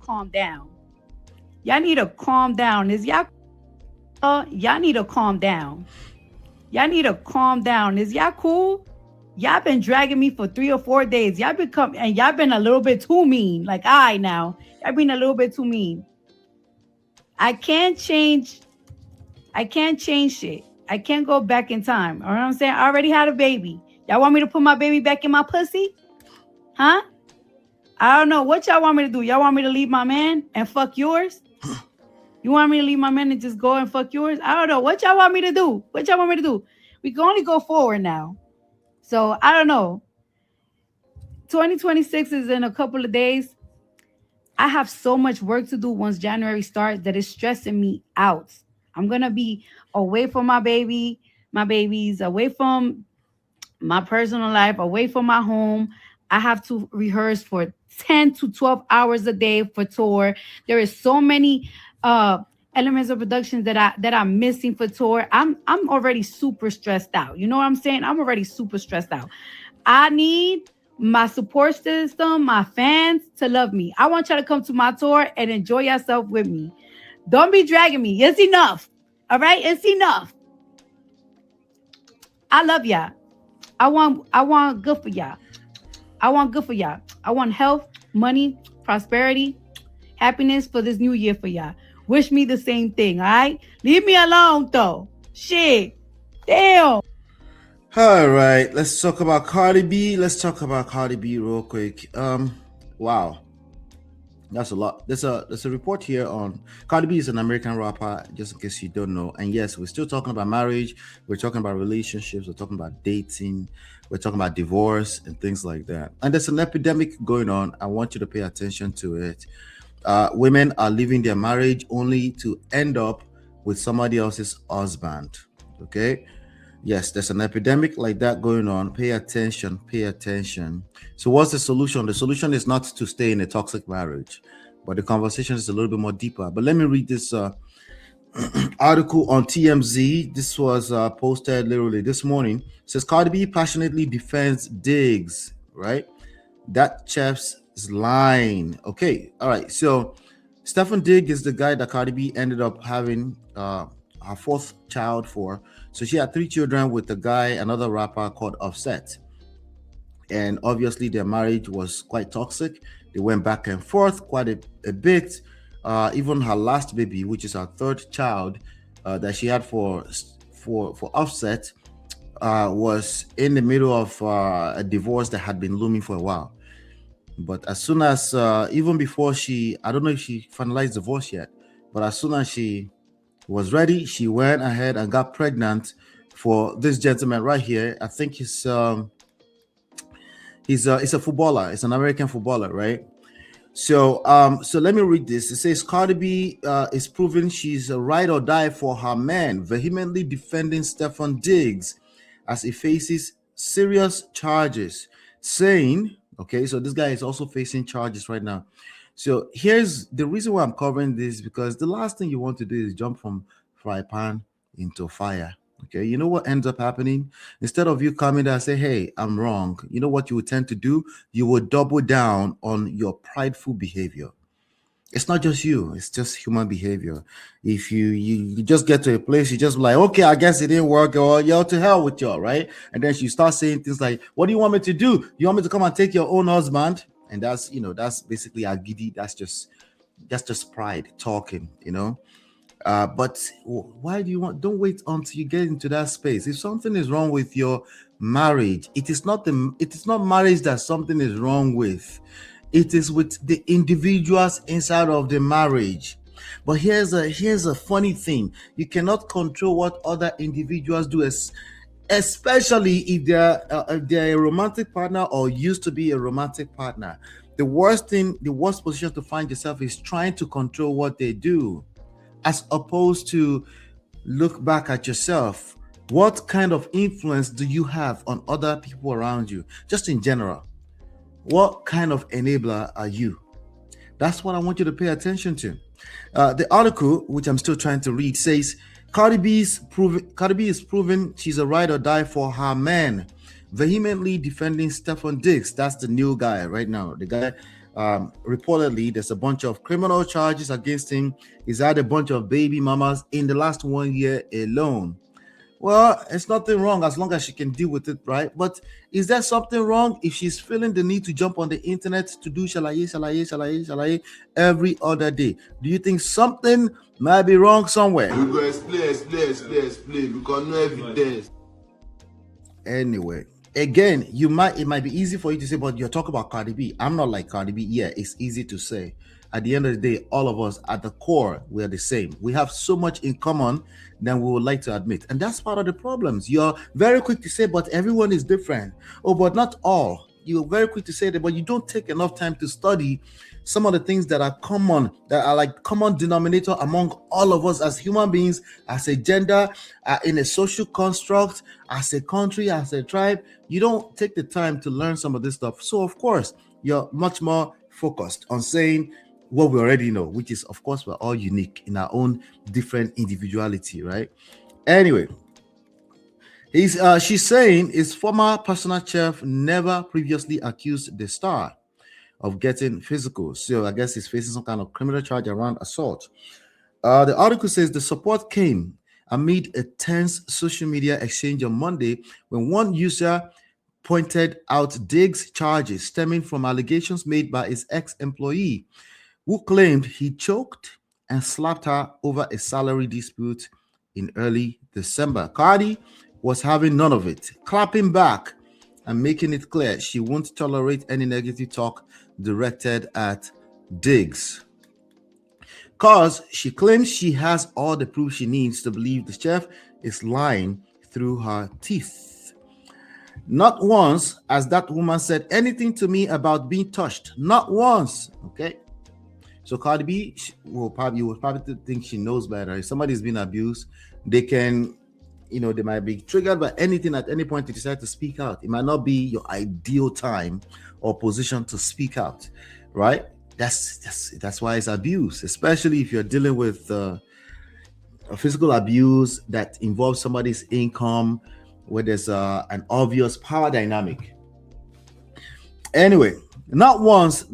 calm down. Y'all need to calm down. Y'all need to calm down. Y'all need to calm down. Is y'all cool? Y'all been dragging me for 3 or 4 days. Y'all been a little bit too mean. Like I now. Y'all been a little bit too mean. I can't change. I can't change shit. I can't go back in time. You know what I'm saying? I already had a baby. Y'all want me to put my baby back in my pussy? Huh? I don't know. What y'all want me to do? Y'all want me to leave my man and fuck yours? You want me to leave my man and just go and fuck yours? I don't know. What y'all want me to do? What y'all want me to do? We can only go forward now. So I don't know. 2026 is in a couple of days. I have so much work to do once January starts that is stressing me out. I'm gonna be away from my babies, away from my personal life, away from my home. I have to rehearse for 10 to 12 hours a day for tour. There is so many elements of production that I'm missing for tour. I'm already super stressed out. You know what I'm saying? I'm already super stressed out. I need my support system, my fans to love me. I want y'all to come to my tour and enjoy yourself with me. Don't be dragging me. It's enough. All right? It's enough. I love y'all. I want good for y'all. I want good for y'all. I want health, money, prosperity, happiness for this new year for y'all. Wish me the same thing, all right? Leave me alone, though. Shit. Damn. All right, let's talk about Cardi B. Let's talk about Cardi B real quick. Wow. That's a lot. There's a report here on Cardi B is an American rapper, just in case you don't know. And yes, we're still talking about marriage. We're talking about relationships. We're talking about dating. We're talking about divorce and things like that. And there's an epidemic going on. I want you to pay attention to it. Women are leaving their marriage only to end up with somebody else's husband. Okay. Yes, there's an epidemic like that going on. Pay attention. Pay attention. So what's the solution? The solution is not to stay in a toxic marriage, but the conversation is a little bit more deeper. But let me read this article on TMZ. This was posted literally this morning. It says Cardi B passionately defends Diggs, right? That chef's line. Okay, all right. So Stefan Diggs is the guy that Cardi B ended up having her fourth child for. So she had 3 children with a guy, another rapper called Offset. And obviously their marriage was quite toxic. They went back and forth quite a bit. Even her last baby, which is her 3rd child that she had for Offset, was in the middle of a divorce that had been looming for a while. But as soon as, even before I don't know if she finalized divorce yet, but as soon as she was ready, she went ahead and got pregnant for this gentleman right here. I think he's a footballer. It's an American footballer, right? So let me read this. It says Cardi B is proving she's a ride or die for her man, vehemently defending Stefan Diggs as he faces serious charges, saying, okay, so this guy is also facing charges right now. So here's the reason why I'm covering this, because the last thing you want to do is jump from fry pan into fire. Okay, you know what ends up happening? Instead of you coming there and say, hey, I'm wrong, you know what you would tend to do? You would double down on your prideful behavior. It's not just you, it's just human behavior. If you just get to a place, you just be like, okay, I guess it didn't work, or yo, to hell with y'all, right? And then you start saying things like, what do you want me to do? You want me to come and take your own husband? And that's basically agidi. That's just pride talking, but why do you don't wait until you get into that space? If something is wrong with your marriage, it is not marriage that something is wrong with. It is with the individuals inside of the marriage. But here's a funny thing. You cannot control what other individuals do, especially if they're a romantic partner or used to be a romantic partner. The worst position to find yourself is trying to control what they do, as opposed to look back at yourself. What kind of influence do you have on other people around you? Just in general, what kind of enabler are you? That's what I want you to pay attention to. The article, which I'm still trying to read, says Cardi B is proven she's a ride or die for her man, vehemently defending Stefan Diggs. That's the new guy right now. The guy Reportedly, there's a bunch of criminal charges against him. He's had a bunch of baby mamas in the last 1 year alone. Well, it's nothing wrong as long as she can deal with it, right? But is there something wrong if she's feeling the need to jump on the internet to do shalaye every other day? Do you think something might be wrong somewhere? We go explain because no evidence. Anyway, again, it might be easy for you to say, but you're talking about Cardi B. I'm not like Cardi B. Yeah, it's easy to say. At the end of the day, all of us at the core, we're the same. We have so much in common than we would like to admit. And that's part of the problems. You're very quick to say, but everyone is different. Oh, but not all. You're very quick to say that, but you don't take enough time to study some of the things that are common, that are like common denominator among all of us as human beings, as a gender, in a social construct, as a country, as a tribe. You don't take the time to learn some of this stuff. So, of course, you're much more focused on saying what we already know, which is, of course, we're all unique in our own different individuality, right? Anyway, she's saying his former personal chef never previously accused the star of getting physical. So I guess he's facing some kind of criminal charge around assault. The article says the support came amid a tense social media exchange on Monday when one user pointed out Diggs' charges stemming from allegations made by his ex-employee, who claimed he choked and slapped her over a salary dispute in early December. Cardi was having none of it, clapping back and making it clear she won't tolerate any negative talk directed at Diggs. Because she claims she has all the proof she needs to believe the chef is lying through her teeth. Not once has that woman said anything to me about being touched. Not once. Okay. So Cardi B will probably think she knows better. If somebody's been abused, they can, they might be triggered by anything at any point to decide to speak out. It might not be your ideal time or position to speak out, right? That's why it's abuse, especially if you're dealing with a physical abuse that involves somebody's income, where there's an obvious power dynamic. Anyway, not once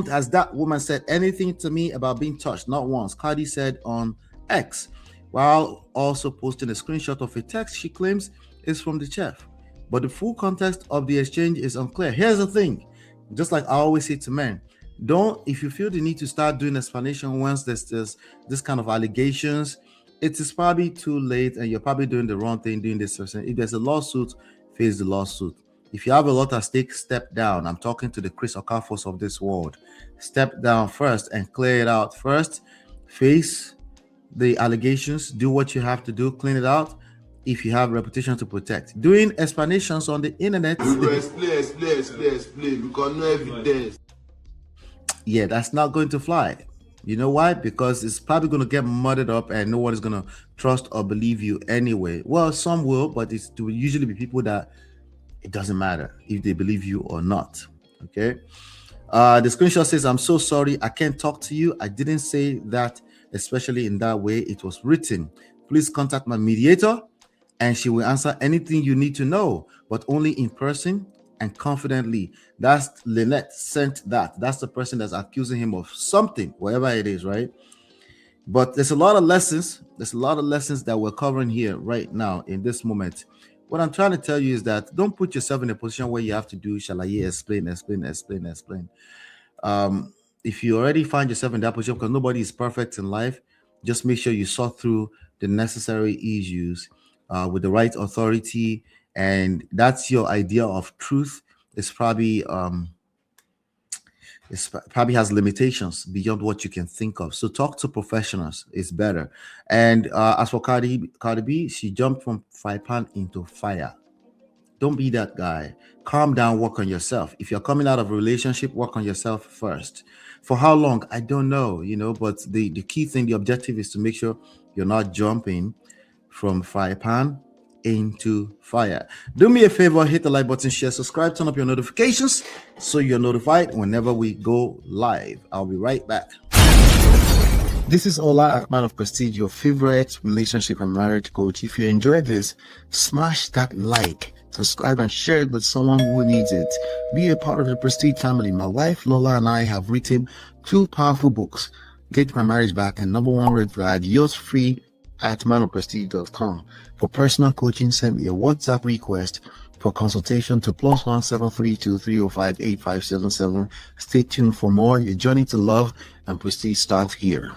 has that woman said anything to me about being touched. Not once, Cardi said on X, while also posting a screenshot of a text she claims is from the chef. But the full context of the exchange is unclear. Here's the thing, just like I always say to men, if you feel the need to start doing explanation once there's this kind of allegations, it is probably too late and you're probably doing the wrong thing doing this. If there's a lawsuit, face the lawsuit. If you have a lot at stake, step down. I'm talking to the Chris Okafos of this world. Step down first and clear it out first. Face the allegations. Do what you have to do. Clean it out. If you have a reputation to protect. Doing explanations on the internet. We go explain because no evidence. Yeah, that's not going to fly. You know why? Because it's probably going to get mudded up and no one is going to trust or believe you anyway. Well, some will, but it will usually be people that it doesn't matter if they believe you or not. Okay. The screenshot says, I'm so sorry. I can't talk to you. I didn't say that, especially in that way it was written. Please contact my mediator and she will answer anything you need to know, but only in person and confidently. That's Lynette sent that. That's the person that's accusing him of something, whatever it is, right? But there's a lot of lessons. There's a lot of lessons that we're covering here right now in this moment. What I'm trying to tell you is that don't put yourself in a position where you have to do shalaye, explain. If you already find yourself in that position, because nobody is perfect in life, just make sure you sort through the necessary issues with the right authority, and that's your idea of truth. It's probably has limitations beyond what you can think of. So talk to professionals. It's better. And as for Cardi B, she jumped from fry pan into fire. Don't be that guy. Calm down, work on yourself. If you're coming out of a relationship, work on yourself first. For how long? I don't know, but the key thing, the objective is to make sure you're not jumping from fry pan into fire. Do me a favor, hit the like button, share, subscribe, turn up your notifications so you're notified whenever we go live. I'll be right back. This is Ola Man of Prestige, your favorite relationship and marriage coach. If you enjoyed this, smash that like subscribe, and share it with someone who needs it. Be a part of the Prestige family. My wife Lola and I have written 2 powerful books, Get My Marriage Back and Number 1 Red Flag, yours free at manofprestige.com. For personal coaching, send me a WhatsApp request for consultation to +1 732 305 8577. Stay tuned for more. Your journey to love and prestige starts here.